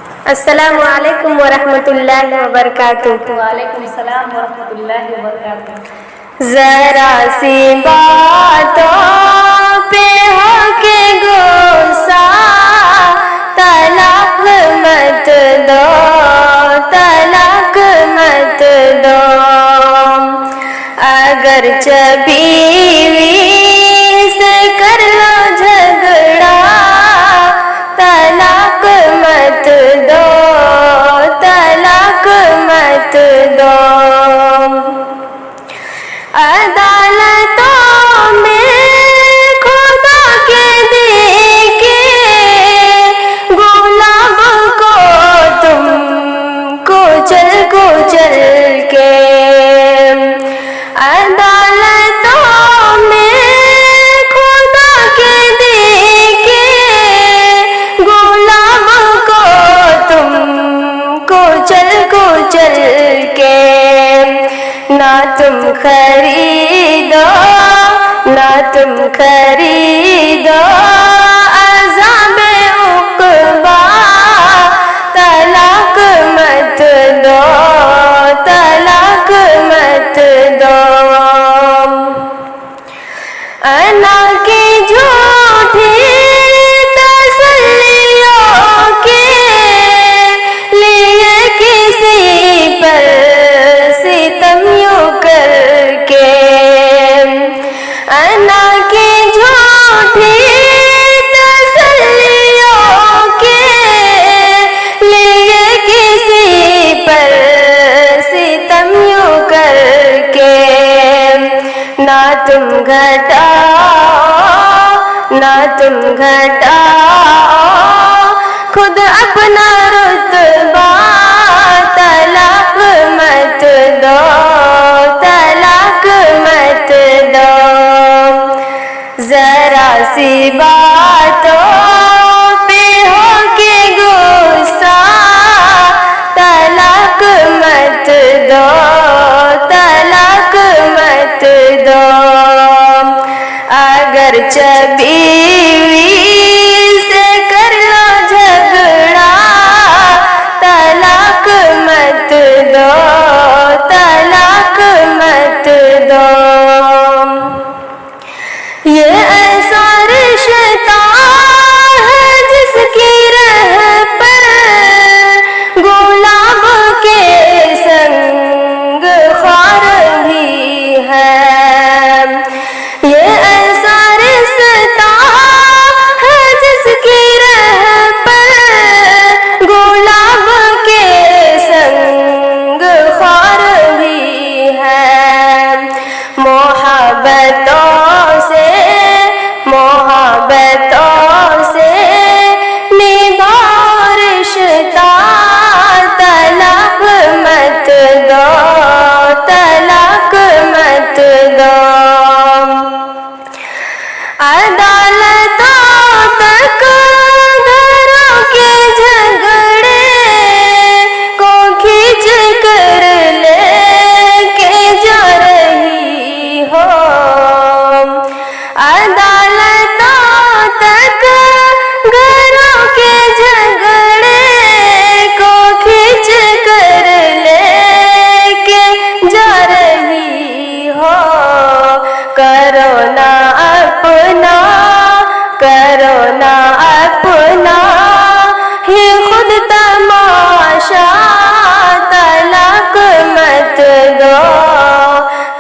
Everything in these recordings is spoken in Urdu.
السلام علیکم ورحمۃ اللہ وبرکاتہ۔ وعلیکم السلام ورحمۃ اللہ وبرکاتہ۔ ذرا سی باتوں پہ ہو کے غصہ، طلاق مت دو، طلاق مت دو، اگرچہ بیوی سے کر لو جھگڑا، طلاق مت دو، طلاق مت دو۔ عدالتوں میں خدا کے دیکھے غلام کو تم کچل کچل کے، عدالتوں میں خدا کے دیکھے غلام کو تم کچل کچل کے، نہ تم خریدو، نہ تم خریدو عذاب عقبیٰ، طلاق مت دو، طلاق مت دو۔ انا کی جھوٹی تسلیوں کے لیے کسی پر ستم یوں کر کے، انا کی جھوٹی تسلیوں کے لیے کسی پر ستم یوں کر کے، نہ تم گھٹاؤ، نہ تم گھٹاؤ خود اپنا رتبہ، طلاق مت دو، طلاق مت دو۔ ذرا سی باتوں پہ ہو کے غصہ، طلاق مت دو، طلاق مت دو، اگرچہ بیوی سے کر لو جھگڑا، طلاق مت دو، طلاق مت دو۔ یہ ایسا رشتہ ہے جس کی رہ پر غلام کے سنگ خار بھی ہے، یہ ایسا رشتہ ہے جس کی رہ پر غلام کے سنگ خار بھی ہے، محبتوں سے، محبتوں سے نبھاؤ رشتہ، طلاق مت دو، طلاق مت دو۔ عدالتوں تک گھروں کے جھگڑے کو کھینچ کر لے کے جا رہی ہو، عدالتوں تک گھروں کے جھگڑے کو کھینچ کر لے کے جا رہی ہو، کرو نہ اپنا، کرو نہ اپنا ہی خود تماشا، طلاق مت دو،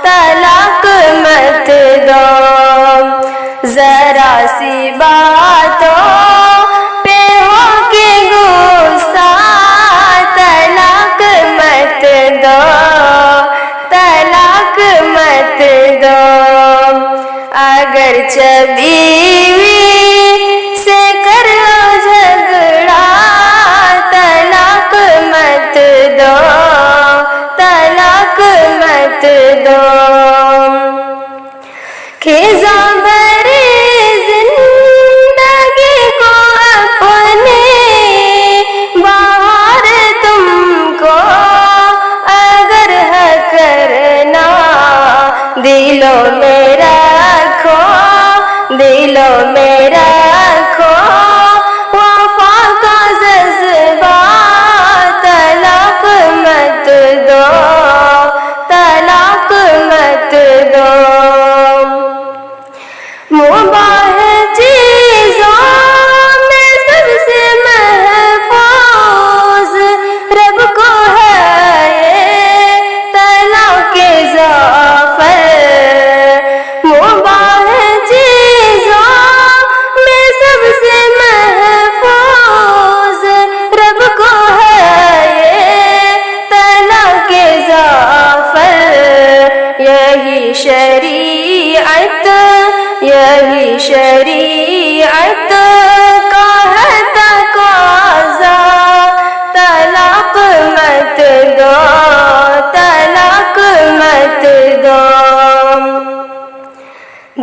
طلاق مت دو۔ ذرا سی باتوں پہ ہو کے غصہ، طلاق مت دو، طلاق مت دو، اگرچہ بیوی سے کر لو جھگڑا، طلاق مت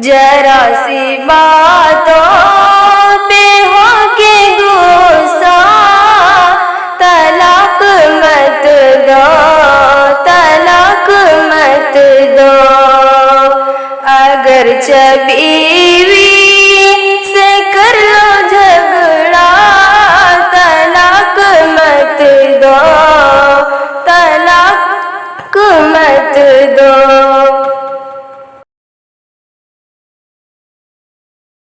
ذرا سی باتوں پہ ہو کے غصہ، طلاق مت دو، طلاق مت دو، اگرچہ